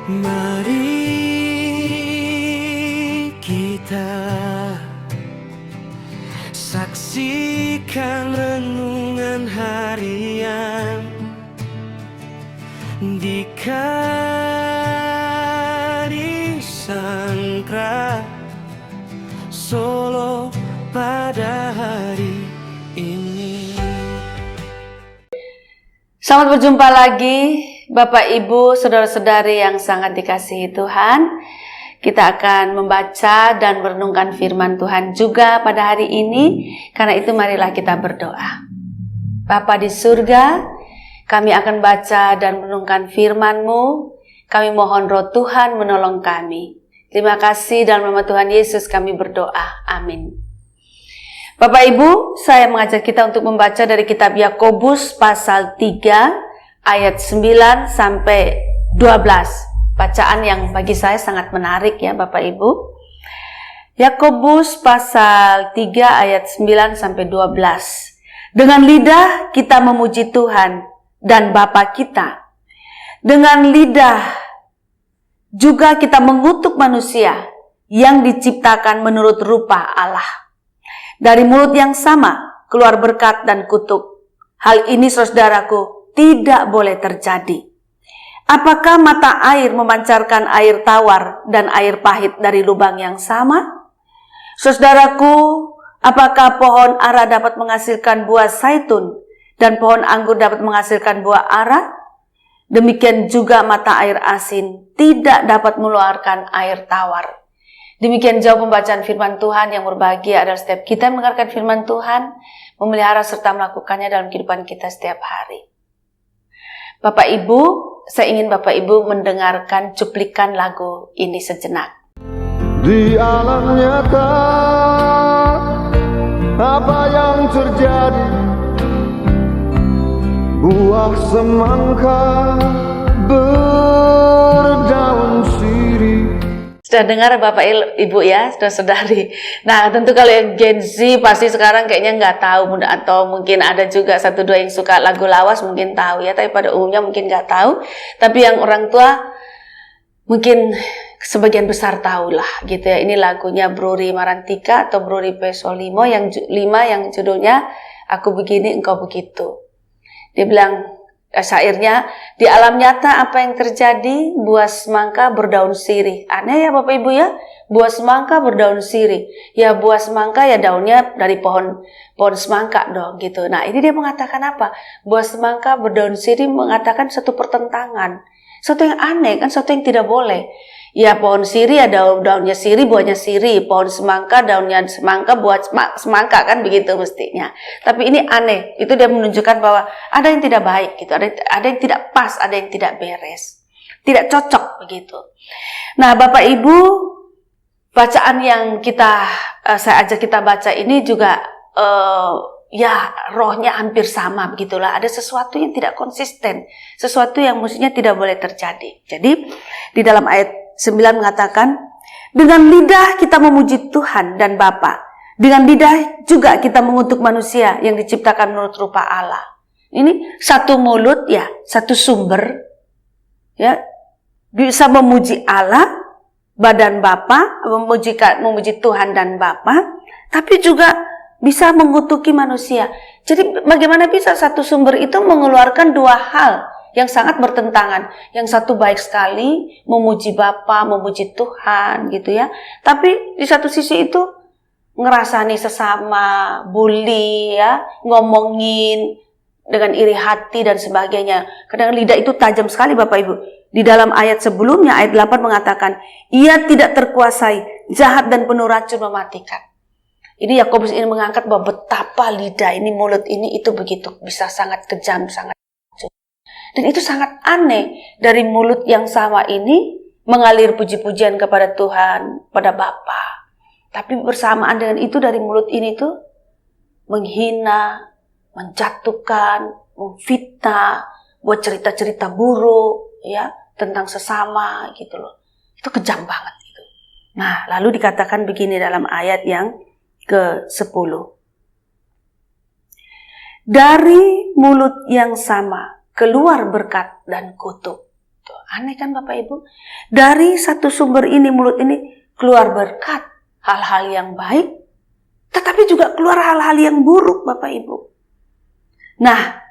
Mari kita saksikan renungan harian di Karisangkra Solo pada hari ini. Selamat berjumpa lagi Bapak Ibu, saudara-saudari yang sangat dikasihi Tuhan. Kita akan membaca dan merenungkan firman Tuhan juga pada hari ini. Karena itu marilah kita berdoa. Bapa di surga, kami akan baca dan merenungkan firman-Mu. Kami mohon Roh Tuhan menolong kami. Terima kasih dalam nama Tuhan Yesus kami berdoa. Amin. Bapak Ibu, saya mengajak kita untuk membaca dari kitab Yakobus pasal 3 ayat 9 sampai 12. Bacaan yang bagi saya sangat menarik ya Bapak Ibu. Yakobus pasal 3 ayat 9 sampai 12. Dengan lidah kita memuji Tuhan dan Bapa kita. Dengan lidah juga kita mengutuk manusia yang diciptakan menurut rupa Allah. Dari mulut yang sama keluar berkat dan kutuk. Hal ini saudaraku tidak boleh terjadi. Apakah mata air memancarkan air tawar dan air pahit dari lubang yang sama? Saudaraku, apakah pohon ara dapat menghasilkan buah zaitun dan pohon anggur dapat menghasilkan buah ara? Demikian juga mata air asin tidak dapat mengeluarkan air tawar. Demikian jauh pembacaan firman Tuhan. Yang berbahagia adalah setiap kita yang mendengarkan firman Tuhan, memelihara serta melakukannya dalam kehidupan kita setiap hari. Bapak Ibu, saya ingin Bapak Ibu mendengarkan cuplikan lagu ini sejenak. Di alam nyata, apa yang terjadi? Buah semangka berdaun sirih. Sudah dengar Bapak Ibu ya, saudara-saudari. Nah, tentu kalau yang Gen Z pasti sekarang kayaknya nggak tahu, atau mungkin ada juga satu dua yang suka lagu lawas mungkin tahu ya, tapi pada umumnya mungkin nggak tahu. Tapi yang orang tua mungkin sebagian besar tahu lah gitu ya. Ini lagunya Bruri Marantika atau Bruri Pesolimo yang 5 yang judulnya Aku Begini Engkau Begitu. Dia bilang syairnya, di alam nyata apa yang terjadi? Buah semangka berdaun sirih. Aneh ya Bapak Ibu ya, buah semangka berdaun sirih. Ya buah semangka ya daunnya dari pohon semangka dong gitu. Nah ini dia mengatakan apa? Buah semangka berdaun sirih mengatakan satu pertentangan. Satu yang aneh kan, satu yang tidak boleh. Ya pohon sirih ya daunnya sirih, buahnya sirih. Pohon semangka daunnya semangka, buah semangka kan begitu mestinya. Tapi ini aneh. Itu dia menunjukkan bahwa ada yang tidak baik gitu, ada yang tidak pas, ada yang tidak beres. Tidak cocok begitu. Nah, Bapak Ibu, bacaan yang saya ajak kita baca ini juga ya rohnya hampir sama begitulah. Ada sesuatu yang tidak konsisten, sesuatu yang mestinya tidak boleh terjadi. Jadi di dalam ayat 9 mengatakan, dengan lidah kita memuji Tuhan dan Bapa. Dengan lidah juga kita mengutuk manusia yang diciptakan menurut rupa Allah. Ini satu mulut ya, satu sumber ya, bisa memuji Allah, badan Bapa, memuji Tuhan dan Bapa, tapi juga bisa mengutuki manusia. Jadi bagaimana bisa satu sumber itu mengeluarkan dua hal yang sangat bertentangan? Yang satu baik sekali, memuji Bapa, memuji Tuhan gitu ya. Tapi di satu sisi itu ngerasani sesama, bully ya, ngomongin dengan iri hati dan sebagainya. Kadang lidah itu tajam sekali Bapak Ibu. Di dalam ayat sebelumnya, ayat 8 mengatakan, ia tidak terkuasai, jahat dan penuh racun mematikan. Ini Yakobus ini mengangkat bahwa betapa lidah ini, mulut ini itu begitu bisa sangat kejam, sangat racun. Dan itu sangat aneh, dari mulut yang sama ini mengalir puji-pujian kepada Tuhan, pada Bapa. Tapi bersamaan dengan itu dari mulut ini tuh menghina, menjatuhkan, memfitnah, buat cerita-cerita buruk ya tentang sesama gitu loh. Itu kejam banget itu. Nah, lalu dikatakan begini dalam ayat yang ke-10. Dari mulut yang sama keluar berkat dan kutuk. Tuh, aneh kan Bapak Ibu? Dari satu sumber ini, mulut ini keluar berkat, hal-hal yang baik, tetapi juga keluar hal-hal yang buruk Bapak Ibu. Nah,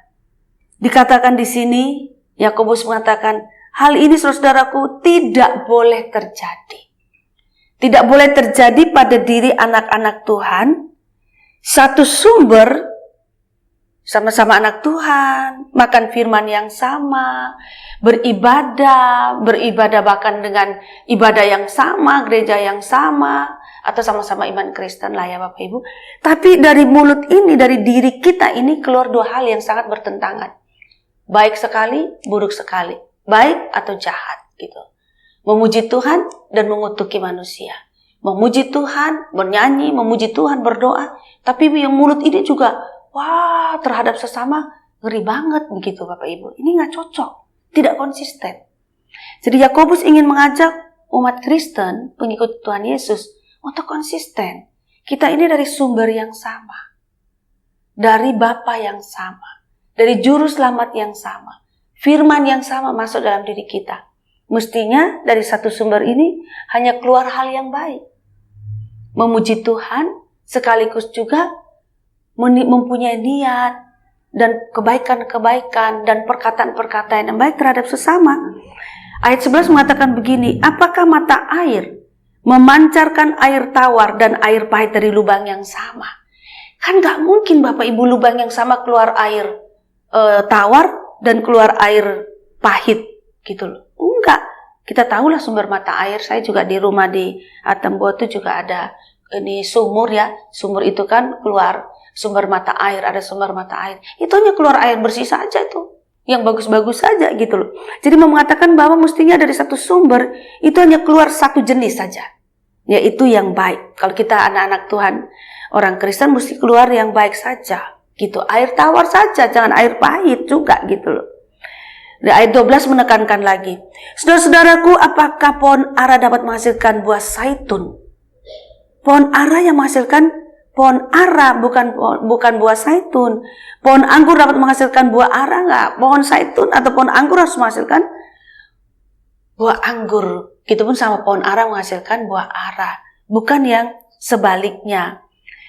dikatakan di sini, Yakobus mengatakan, hal ini saudaraku tidak boleh terjadi. Tidak boleh terjadi pada diri anak-anak Tuhan. Satu sumber, sama-sama anak Tuhan, makan firman yang sama, beribadah bahkan dengan ibadah yang sama, gereja yang sama, atau sama-sama iman Kristen lah ya Bapak Ibu. Tapi dari mulut ini, dari diri kita ini keluar dua hal yang sangat bertentangan. Baik sekali, buruk sekali. Baik atau jahat gitu. Memuji Tuhan dan mengutuki manusia. Memuji Tuhan, bernyanyi, memuji Tuhan, berdoa. Tapi yang mulut ini juga, wah, terhadap sesama ngeri banget begitu Bapak Ibu. Ini nggak cocok, tidak konsisten. Jadi Yakobus ingin mengajak umat Kristen, pengikut Tuhan Yesus, untuk konsisten. Kita ini dari sumber yang sama. Dari Bapa yang sama. Dari juru selamat yang sama. Firman yang sama masuk dalam diri kita. Mestinya dari satu sumber ini hanya keluar hal yang baik. Memuji Tuhan sekaligus juga mempunyai niat dan kebaikan-kebaikan dan perkataan-perkataan yang baik terhadap sesama. Ayat 11 mengatakan begini, apakah mata air memancarkan air tawar dan air pahit dari lubang yang sama? Kan gak mungkin Bapak Ibu lubang yang sama keluar air tawar dan keluar air pahit gitu loh. Enggak. Kita tahulah sumber mata air. Saya juga di rumah di Atembo itu juga ada ini sumur ya. Sumur itu kan keluar sumber mata air, ada sumber mata air. Itu hanya keluar air bersih saja itu. Yang bagus-bagus saja gitu loh. Jadi mau mengatakan bahwa mestinya dari satu sumber itu hanya keluar satu jenis saja. Yaitu yang baik. Kalau kita anak-anak Tuhan, orang Kristen mesti keluar yang baik saja. Gitu. Air tawar saja, jangan air pahit juga gitu loh. Di ayat 12 menekankan lagi. Saudara-saudaraku, apakah pohon ara dapat menghasilkan buah zaitun? Pohon ara yang menghasilkan pohon ara, bukan buah zaitun. Pohon anggur dapat menghasilkan buah ara enggak? Pohon zaitun atau pohon anggur harus menghasilkan buah anggur. Itupun sama pohon ara menghasilkan buah ara. Bukan yang sebaliknya.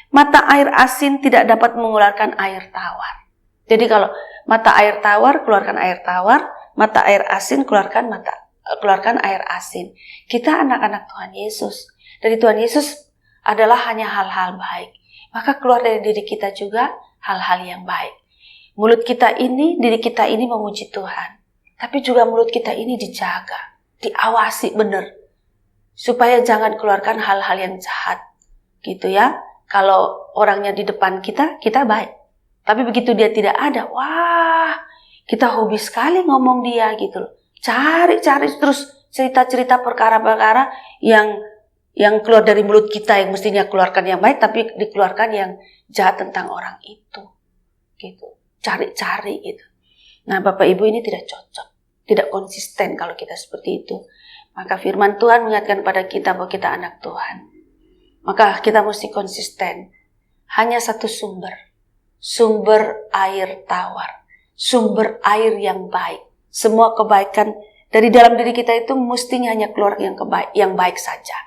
Mata air asin tidak dapat mengeluarkan air tawar. Jadi kalau mata air tawar, keluarkan air tawar. Mata air asin, keluarkan air asin. Kita anak-anak Tuhan Yesus. Dari Tuhan Yesus adalah hanya hal-hal baik. Maka keluar dari diri kita juga hal-hal yang baik. Mulut kita ini, diri kita ini memuji Tuhan. Tapi juga mulut kita ini dijaga. Diawasi benar. Supaya jangan keluarkan hal-hal yang jahat. Gitu ya. Kalau orangnya di depan kita, kita baik. Tapi begitu dia tidak ada, wah, kita hobi sekali ngomong dia gitu loh. Cari-cari terus cerita-cerita perkara-perkara yang keluar dari mulut kita yang mestinya keluarkan yang baik, tapi dikeluarkan yang jahat tentang orang itu. Gitu. Cari-cari gitu. Nah, Bapak Ibu ini tidak cocok, tidak konsisten kalau kita seperti itu. Maka firman Tuhan mengingatkan pada kita bahwa kita anak Tuhan. Maka kita mesti konsisten. Hanya satu sumber air tawar, sumber air yang baik. Semua kebaikan dari dalam diri kita itu mestinya hanya keluar yang baik saja.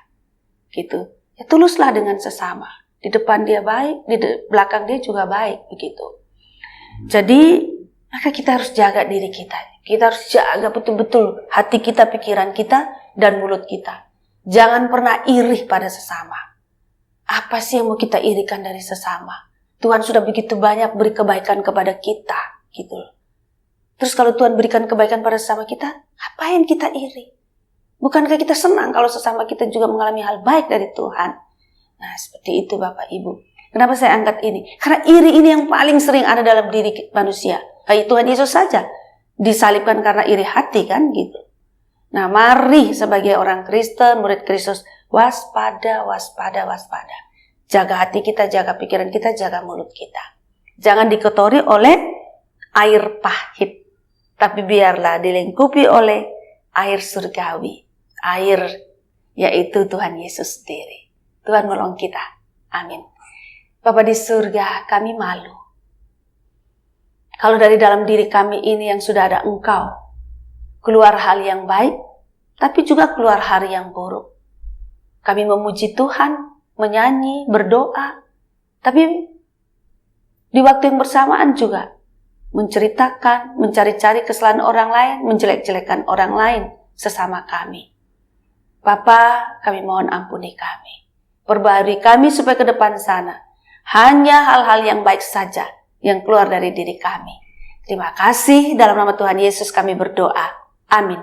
Gitu. Ya tuluslah dengan sesama. Di depan dia baik, di belakang dia juga baik begitu. Jadi, maka kita harus jaga diri kita. Kita harus jaga betul-betul hati kita, pikiran kita, dan mulut kita. Jangan pernah iri pada sesama. Apa sih yang mau kita irikan dari sesama? Tuhan sudah begitu banyak beri kebaikan kepada kita, gitu loh. Terus kalau Tuhan berikan kebaikan pada sesama kita, ngapain kita iri? Bukankah kita senang kalau sesama kita juga mengalami hal baik dari Tuhan? Nah, seperti itu Bapak Ibu. Kenapa saya angkat ini? Karena iri ini yang paling sering ada dalam diri manusia. Kayak Tuhan Yesus saja disalibkan karena iri hati kan, gitu. Nah, mari sebagai orang Kristen, murid Kristus, waspada. Jaga hati kita, jaga pikiran kita, jaga mulut kita. Jangan dikotori oleh air pahit. Tapi biarlah dilengkapi oleh air surgawi. Air yaitu Tuhan Yesus sendiri. Tuhan menolong kita. Amin. Bapa di surga, kami malu. Kalau dari dalam diri kami ini yang sudah ada Engkau, keluar hal yang baik, tapi juga keluar hari yang buruk. Kami memuji Tuhan, menyanyi, berdoa, tapi di waktu yang bersamaan juga menceritakan, mencari-cari kesalahan orang lain, menjelek-jelekan orang lain sesama kami. Bapa, kami mohon ampuni kami. Perbaharui kami supaya ke depan sana hanya hal-hal yang baik saja yang keluar dari diri kami. Terima kasih, dalam nama Tuhan Yesus kami berdoa. Amin.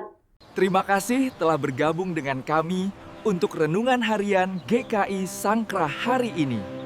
Terima kasih telah bergabung dengan kami untuk Renungan Harian GKI Sangkrah hari ini.